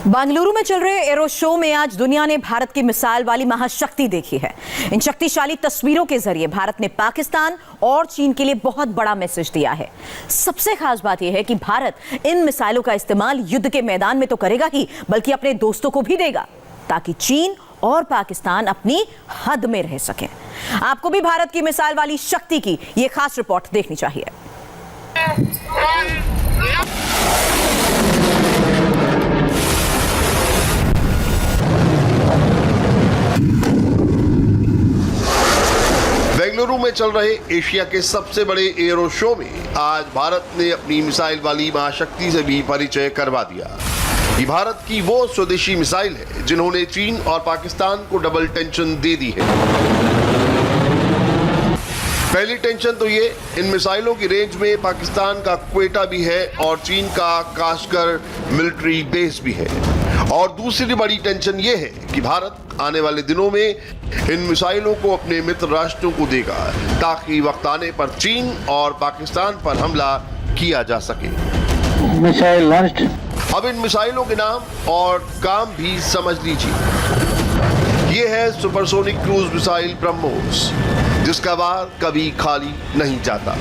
बेंगलुरु में चल रहे एरो शो में आज दुनिया ने भारत की मिसाइल वाली महाशक्ति देखी है। इन शक्तिशाली तस्वीरों के जरिए भारत ने पाकिस्तान और चीन के लिए बहुत बड़ा मैसेज दिया है। सबसे खास बात यह है कि भारत इन मिसाइलों का इस्तेमाल युद्ध के मैदान में तो करेगा ही, बल्कि अपने दोस्तों को भी देगा, ताकि चीन और पाकिस्तान अपनी हद में रह सके। आपको भी भारत की मिसाइल वाली शक्ति की यह खास रिपोर्ट देखनी चाहिए। बेंगलुरु में चल रहे एशिया के सबसे बड़े एरो शो में आज भारत ने अपनी मिसाइल वाली महाशक्ति से भी परिचय करवा दिया। ये भारत की वो स्वदेशी मिसाइल है जिन्होंने चीन और पाकिस्तान को डबल टेंशन दे दी है। पहली टेंशन तो ये, इन मिसाइलों की रेंज में पाकिस्तान का क्वेटा भी है और चीन का काशगर मिलिट्री बेस भी है। और दूसरी बड़ी टेंशन ये है कि भारत आने वाले दिनों में इन मिसाइलों को अपने मित्र राष्ट्रों को देगा, ताकि वक्त आने पर चीन और पाकिस्तान पर हमला किया जा सके। Missile launched. अब इन मिसाइलों के नाम और काम भी समझ लीजिए। ये है सुपरसोनिक क्रूज मिसाइल ब्रह्मोस, जिसका वार कभी खाली नहीं जाता।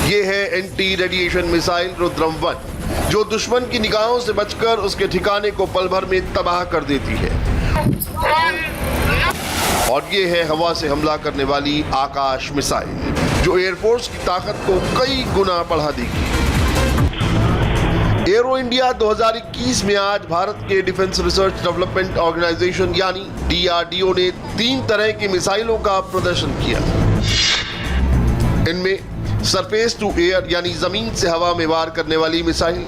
ये है एंटी रेडिएशन मिसाइल रुद्रम-1, जो दुश्मन की निगाहों से बचकर उसके ठिकाने को पल भर में तबाह कर देती है। और ये है हवा से हमला करने वाली आकाश मिसाइल, जो एयरफोर्स की ताकत को कई गुना बढ़ा देगी। एरो इंडिया 2021 में आज भारत के डिफेंस रिसर्च डेवलपमेंट ऑर्गेनाइजेशन यानी DRDO ने 3 तरह की मिसाइलों का प्रदर्शन किया। इनमें सरफेस टू एयर यानी जमीन से हवा में वार करने वाली मिसाइल,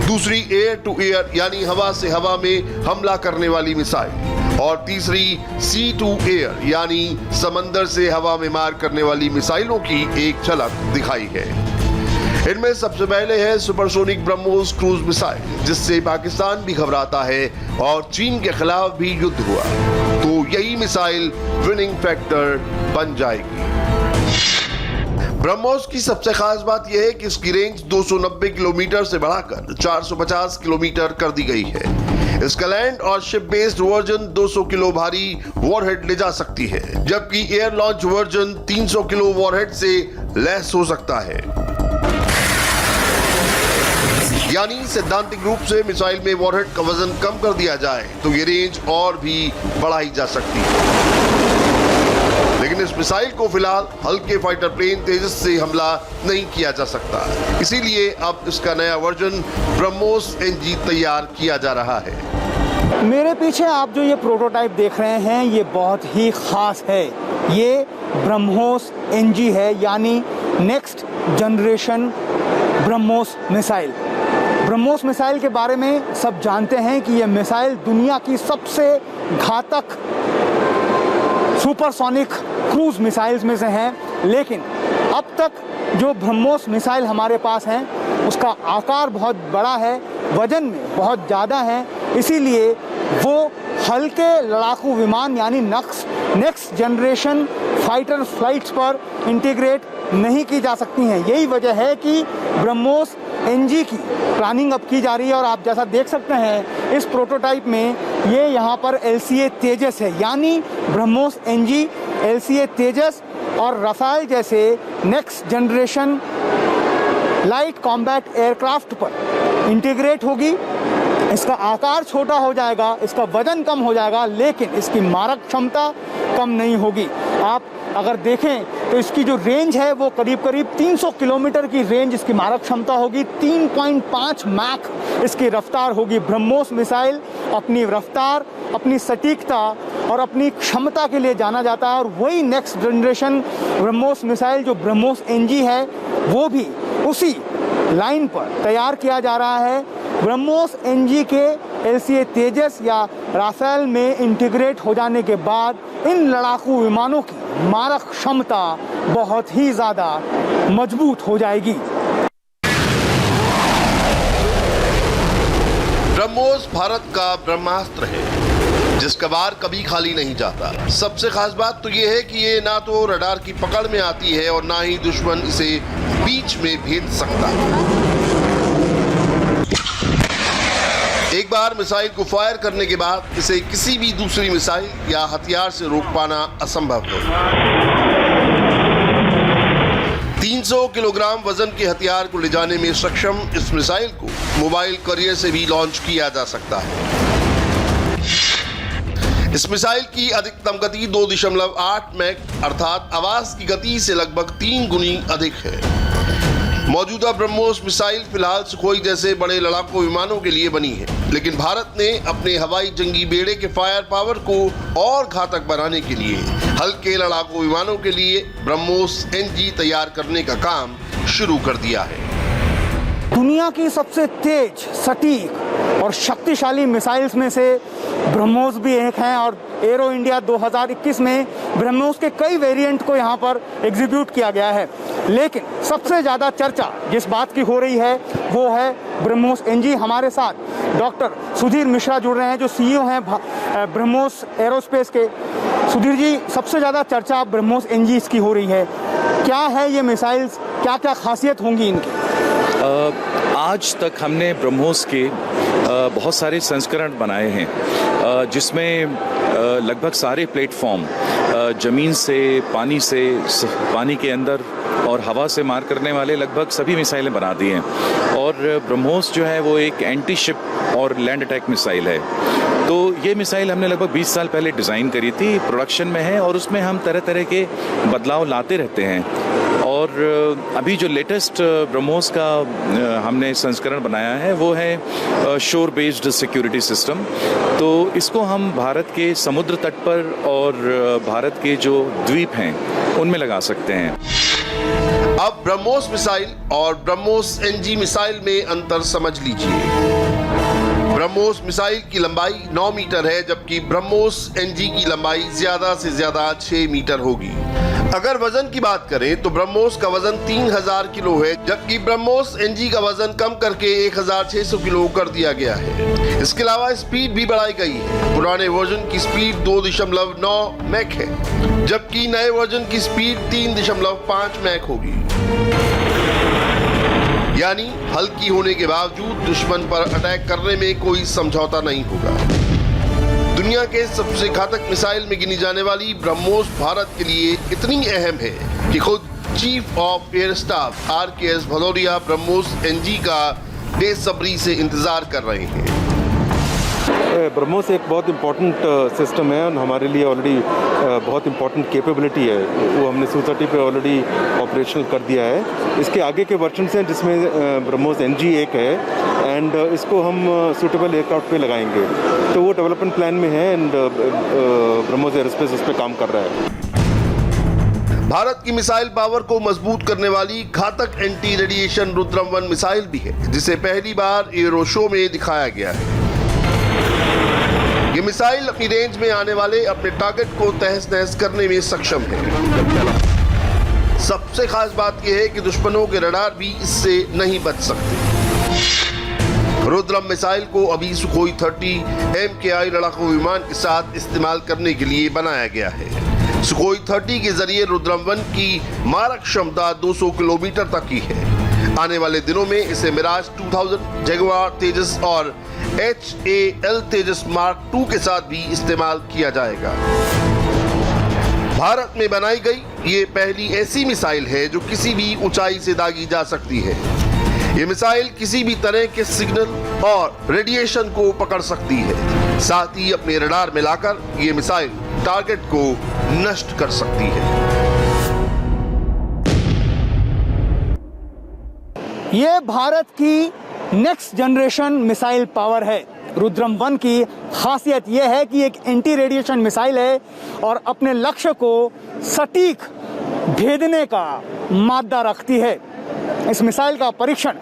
दूसरी एयर टू एयर यानी हवा से हवा में हमला करने वाली मिसाइल, और तीसरी सी टू एयर यानी समंदर से हवा में मार करने वाली मिसाइलों की एक झलक दिखाई है। इनमें सबसे पहले है सुपरसोनिक ब्रह्मोस क्रूज मिसाइल, जिससे पाकिस्तान भी घबराता है और चीन के खिलाफ भी युद्ध हुआ तो यही मिसाइल विनिंग फैक्टर बन जाएगी। ब्रह्मोस की सबसे खास बात यह है कि इसकी रेंज 290 किलोमीटर से बढ़ाकर 450 किलोमीटर कर दी गई है। इसका लैंड और शिप बेस्ड वर्जन 200 किलो भारी वॉरहेड ले जा सकती है, जबकि air launch version 300 kilo warhead से लैस हो सकता है। यानी सैद्धांतिक रूप से मिसाइल में वॉरहेड का वजन कम कर दिया जाए तो ये रेंज और भी बढ़ाई जा सकती है। लेकिन इस मिसाइल को फिलहाल हल्के फाइटर प्लेन तेजस से हमला नहीं किया जा सकता, इसीलिए अब इसका नया वर्जन ब्रह्मोस NG तैयार किया जा रहा है। मेरे पीछे आप जो ये प्रोटोटाइप देख रहे हैं, ये बहुत ही खास है। ये ब्रह्मोस NG है, यानी next generation BrahMos missile. BrahMos missile के बारे में सब जानते हैं कि यह मिसाइल दुनिया की सबसे घातक सुपरसोनिक क्रूज मिसाइल्स में से हैं। लेकिन अब तक जो ब्रह्मोस मिसाइल हमारे पास हैं, उसका आकार बहुत बड़ा है, वजन में बहुत ज़्यादा है, इसीलिए वो हल्के लड़ाकू विमान यानी नेक्स्ट जनरेशन फाइटर फ्लाइट्स पर इंटीग्रेट नहीं की जा सकती हैं। यही वजह है कि ब्रह्मोस NG की प्लानिंग अब की जा रही है। और आप जैसा देख सकते हैं इस प्रोटोटाइप में ये यहाँ पर LCA तेजस है, यानी ब्रह्मोस NG LCA तेजस और राफेल जैसे next generation light combat aircraft पर इंटीग्रेट होगी। इसका आकार छोटा हो जाएगा, इसका वजन कम हो जाएगा, लेकिन इसकी मारक क्षमता कम नहीं होगी। आप अगर देखें तो इसकी जो रेंज है वो करीब 300 किलोमीटर की रेंज इसकी मारक क्षमता होगी। 3.5 मैक इसकी रफ्तार होगी। ब्रह्मोस मिसाइल अपनी रफ्तार, अपनी सटीकता और अपनी क्षमता के लिए जाना जाता है। और वही नेक्स्ट जनरेशन ब्रह्मोस मिसाइल जो ब्रह्मोस NG है, वो भी उसी लाइन पर तैयार किया जा रहा है। ब्रह्मोस NG के LCA तेजस या राफेल में इंटीग्रेट हो जाने के बाद इन लड़ाकू विमानों की मारक क्षमता बहुत ही ज़्यादा मजबूत हो जाएगी। ब्रह्मोस भारत का ब्रह्मास्त्र है, जिसका वार कभी खाली नहीं जाता। सबसे खास बात तो ये है कि ये ना तो रडार की पकड़ में आती है और ना ही दुश्मन इसे बीच में भेद सकता। एक बार मिसाइल को फायर करने के बाद इसे किसी भी दूसरी मिसाइल या हथियार से रोक पाना असंभव है। 300 किलोग्राम वजन के हथियार को ले जाने में सक्षम इस मिसाइल को मोबाइल करियर से भी लॉन्च किया जा सकता है। इस मिसाइल की अधिकतम गति 2.8 मैक अर्थात आवाज की गति से लगभग 3 गुनी अधिक है। मौजूदा ब्रह्मोस मिसाइल फिलहाल सुखोई जैसे बड़े लड़ाकू विमानों के लिए बनी है, लेकिन भारत ने अपने हवाई जंगी बेड़े के फायर पावर को और घातक बनाने के लिए हल्के लड़ाकू विमानों के लिए ब्रह्मोस NG तैयार करने का काम शुरू कर दिया है। दुनिया की सबसे तेज, सटीक और शक्तिशाली मिसाइल्स में से ब्रह्मोस भी एक हैं और एरो इंडिया 2021 में ब्रह्मोस के कई वेरिएंट को यहाँ पर एग्जीक्यूट किया गया है। लेकिन सबसे ज़्यादा चर्चा जिस बात की हो रही है वो है ब्रह्मोस NG। हमारे साथ डॉक्टर सुधीर मिश्रा जुड़ रहे हैं जो CEO हैं ब्रह्मोस एरोस्पेस के। सुधीर जी, सबसे ज़्यादा चर्चा ब्रह्मोस NG की हो रही है, क्या है ये मिसाइल्स, क्या क्या खासियत होंगी इनकी? आज तक हमने ब्रह्मोस के बहुत सारे संस्करण बनाए हैं जिसमें लगभग सारे प्लेटफॉर्म ज़मीन से, पानी के अंदर और हवा से मार करने वाले लगभग सभी मिसाइलें बना दी हैं। और ब्रह्मोस जो है वो एक एंटी शिप और लैंड अटैक मिसाइल है। तो ये मिसाइल हमने लगभग 20 साल पहले डिज़ाइन करी थी, प्रोडक्शन में है और उसमें हम तरह तरह के बदलाव लाते रहते हैं। और अभी जो लेटेस्ट ब्रह्मोस का हमने संस्करण बनाया है वो है शोर बेस्ड सिक्योरिटी सिस्टम। तो इसको हम भारत के समुद्र तट पर और भारत के जो द्वीप हैं उनमें लगा सकते हैं। अब ब्रह्मोस मिसाइल और ब्रह्मोस NG मिसाइल में अंतर समझ लीजिए। ब्रह्मोस मिसाइल की लंबाई 9 मीटर है, जबकि ब्रह्मोस NG की लंबाई ज्यादा से ज्यादा 6 मीटर होगी। अगर वजन की बात करें तो ब्रह्मोस का वजन 3000 किलो है, जबकि ब्रह्मोस NG का वजन कम करके 1600 किलो कर दिया गया है। इसके अलावा स्पीड भी बढ़ाई गई है। पुराने वर्जन की स्पीड 2.9 मैक है, जबकि नए वर्जन की स्पीड 3.5 मैक होगी। यानी हल्की होने के बावजूद दुश्मन पर अटैक करने में कोई समझौता नहीं होगा। दुनिया के सबसे घातक मिसाइल में गिनी जाने वाली ब्रह्मोस भारत के लिए इतनी अहम है कि खुद chief of air staff RKS Bhadauria BrahMos NG का बेसब्री से इंतजार कर रहे हैं। ब्रह्मोस एक बहुत इम्पोर्टेंट सिस्टम है और हमारे लिए ऑलरेडी बहुत इम्पोर्टेंट कैपेबिलिटी है। वो हमने Su-30 पे ऑलरेडी ऑपरेशनल कर दिया है। इसके आगे के वर्जन्स हैं जिसमें ब्रह्मोस NG एक है एंड इसको हम सूटेबल एयरक्राफ्ट पे लगाएंगे। तो वो डेवलपमेंट प्लान में है एंड ब्रह्मोस एरोस्पेस उस पर काम कर रहा है। भारत की मिसाइल पावर को मजबूत करने वाली घातक एंटी रेडिएशन रुद्रम 1 मिसाइल भी है, जिसे पहली बार एरो शो में दिखाया गया है। ये मिसाइल अपनी रेंज में आने वाले अपने टारगेट को तहस नहस करने में सक्षम है। सबसे खास बात यह है कि दुश्मनों के रडार भी इससे नहीं बच सकते। रुद्रम मिसाइल को अभी सुखोई 30 MKI लड़ाकू विमान के साथ इस्तेमाल करने के लिए बनाया गया है। सुखोई 30 के जरिए रुद्रम 1 की मारक क्षमता 200 किलोमीटर तक की है। आने वाले दिनों में इसे मिराज 2000, जगुआर तेजस और HAL तेजस मार्क 2 के साथ भी इस्तेमाल किया जाएगा। भारत में बनाई गई ये पहली ऐसी मिसाइल है जो किसी भी ऊंचाई से दागी जा सकती है। ये मिसाइल किसी भी तरह के सिग्नल और रेडिएशन को पकड़ सकती है, साथ ही अपने रडार में लाकर ये मिसाइल टारगेट को नष्ट कर सकती है। ये भारत की नेक्स्ट जनरेशन मिसाइल पावर है। रुद्रम 1 की खासियत यह है कि एक एंटी रेडिएशन मिसाइल है और अपने लक्ष्य को सटीक भेदने का मादा रखती है। इस मिसाइल का परीक्षण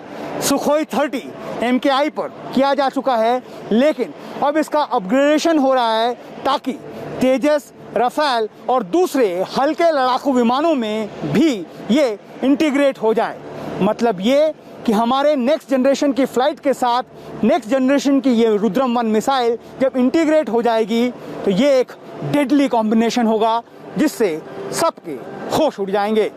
सुखोई 30 MKI पर किया जा चुका है, लेकिन अब इसका अपग्रेडेशन हो रहा है ताकि तेजस, राफेल और दूसरे हल्के लड़ाकू विमानों में भी ये इंटीग्रेट हो जाए। मतलब ये कि हमारे नेक्स्ट जनरेशन की फ्लाइट के साथ नेक्स्ट जनरेशन की ये रुद्रम 1 मिसाइल जब इंटीग्रेट हो जाएगी तो ये एक डेडली कॉम्बिनेशन होगा जिससे सबके होश उड़ जाएंगे।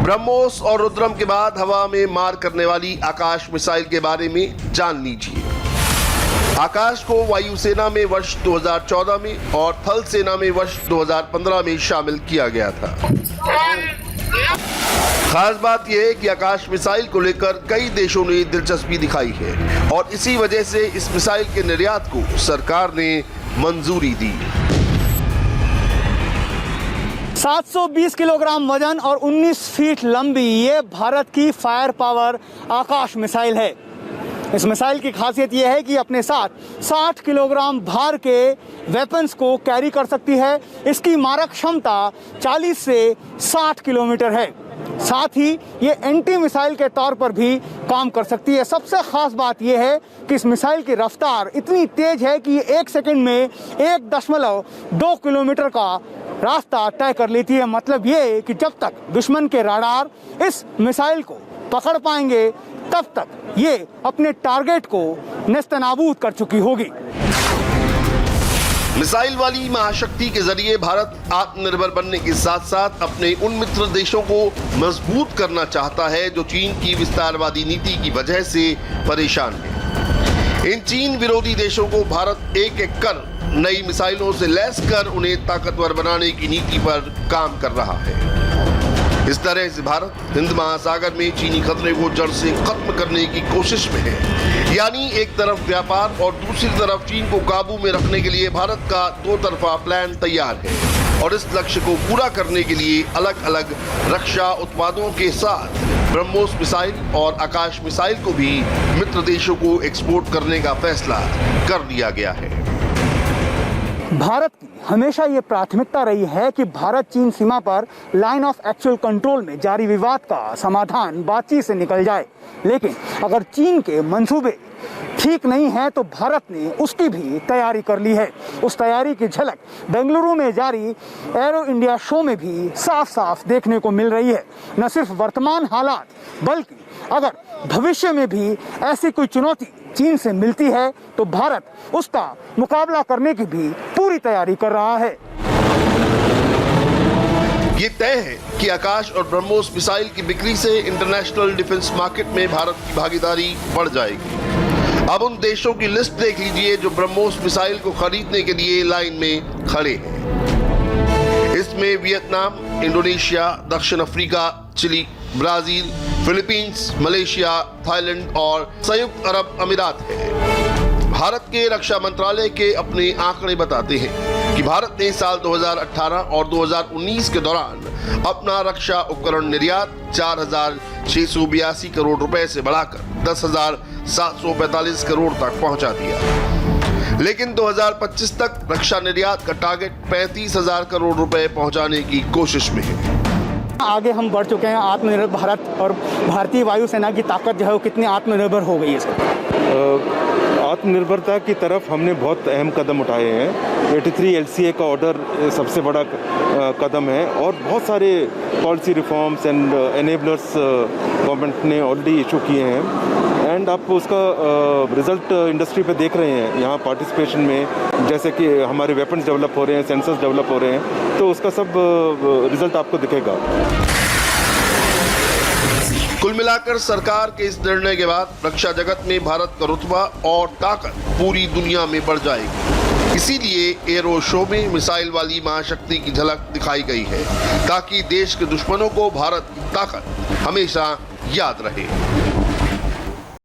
ब्रह्मोस और रुद्रम के बाद हवा में मार करने वाली आकाश मिसाइल के बारे में जान लीजिए। आकाश को वायुसेना में वर्ष 2014 में और थल सेना में वर्ष 2015 में शामिल किया गया था। खास बात यह है कि आकाश मिसाइल को लेकर कई देशों ने दिलचस्पी दिखाई है और इसी वजह से इस मिसाइल के निर्यात को सरकार ने मंजूरी दी। 720 किलोग्राम वजन और 19 फीट लंबी ये भारत की फायर पावर आकाश मिसाइल है। इस मिसाइल की खासियत यह है कि अपने साथ 60 किलोग्राम भार के वेपन्स को कैरी कर सकती है। इसकी मारक क्षमता 40 से 60 किलोमीटर है। साथ ही ये एंटी मिसाइल के तौर पर भी काम कर सकती है। सबसे खास बात यह है कि इस मिसाइल की रफ्तार इतनी तेज है कि ये 1 सेकंड में 1.2 किलोमीटर का रास्ता तय कर लेती है। मतलब ये कि जब तक दुश्मन के राडार इस मिसाइल को पकड़ पाएंगे तब तक ये अपने टारगेट को नेस्तनाबूद कर चुकी होगी। मिसाइल वाली महाशक्ति के जरिए भारत आत्मनिर्भर बनने के साथ साथ अपने उन मित्र देशों को मजबूत करना चाहता है जो चीन की विस्तारवादी नीति की वजह से परेशान है। इन चीन विरोधी देशों को भारत एक एक कर नई मिसाइलों से लैस कर उन्हें ताकतवर बनाने की नीति पर काम कर रहा है। इस तरह से भारत हिंद महासागर में चीनी खतरे को जड़ से खत्म करने की कोशिश में है। यानी एक तरफ व्यापार और दूसरी तरफ चीन को काबू में रखने के लिए भारत का दो तरफा प्लान तैयार है और इस लक्ष्य को पूरा करने के लिए अलग अलग रक्षा उत्पादों के साथ ब्रह्मोस मिसाइल और आकाश मिसाइल को भी मित्र देशों को एक्सपोर्ट करने का फैसला कर लिया गया है। भारत की हमेशा ये प्राथमिकता रही है कि भारत चीन सीमा पर लाइन ऑफ एक्चुअल कंट्रोल में जारी विवाद का समाधान बातचीत से निकल जाए। लेकिन अगर चीन के मंसूबे ठीक नहीं है तो भारत ने उसकी भी तैयारी कर ली है। उस तैयारी की झलक बेंगलुरु में जारी एरो इंडिया शो में भी साफ साफ देखने को मिल रही है। न सिर्फ वर्तमान हालात बल्कि अगर भविष्य में भी ऐसी कोई चुनौती चीन से मिलती है तो भारत उसका मुकाबला करने की भी पूरी तैयारी कर रहा है। ये तय है कि आकाश और ब्रह्मोस मिसाइल की बिक्री से इंटरनेशनल डिफेंस मार्केट में भारत की भागीदारी बढ़ जाएगी। अब उन देशों की लिस्ट देख लीजिए जो ब्रह्मोस मिसाइल को खरीदने के लिए लाइन में खड़े हैं। इसमें वियतनाम, इंडोनेशिया, दक्षिण Africa, Chile, Brazil, Philippines, Malaysia, Thailand और संयुक्त अरब अमीरात है। भारत के रक्षा मंत्रालय के अपने आंकड़े बताते हैं कि भारत ने साल 2018 और 2019 के दौरान अपना रक्षा उपकरण निर्यात 4,682 करोड़ रुपए से बढ़ाकर 10,745 करोड़ तक पहुंचा दिया। लेकिन 2025 तक रक्षा निर्यात का टारगेट 35,000 करोड़ रुपए पहुंचाने की कोशिश में है। आगे हम बढ़ चुके हैं। आत्मनिर्भर भारत और भारतीय वायुसेना की ताकत जो है वो कितनी आत्मनिर्भर हो गई है। आत्मनिर्भरता की तरफ हमने बहुत अहम कदम उठाए हैं। 83 LCA का ऑर्डर सबसे बड़ा कदम है और बहुत सारे policy reforms and enablers government ने ऑलरेडी इशू किए हैं एंड आप उसका रिजल्ट इंडस्ट्री पे देख रहे हैं। यहाँ पार्टिसिपेशन में जैसे कि हमारे वेपन्स डेवलप हो रहे हैं, सेंसर्स डेवलप हो रहे हैं, तो उसका सब रिजल्ट आपको दिखेगा। कुल मिलाकर सरकार के इस निर्णय के बाद रक्षा जगत में भारत का रुतबा और ताकत पूरी दुनिया में बढ़ जाएगी। इसीलिए एरो शो में मिसाइल वाली महाशक्ति की झलक दिखाई गई है ताकि देश के दुश्मनों को भारत की ताकत हमेशा याद रहे।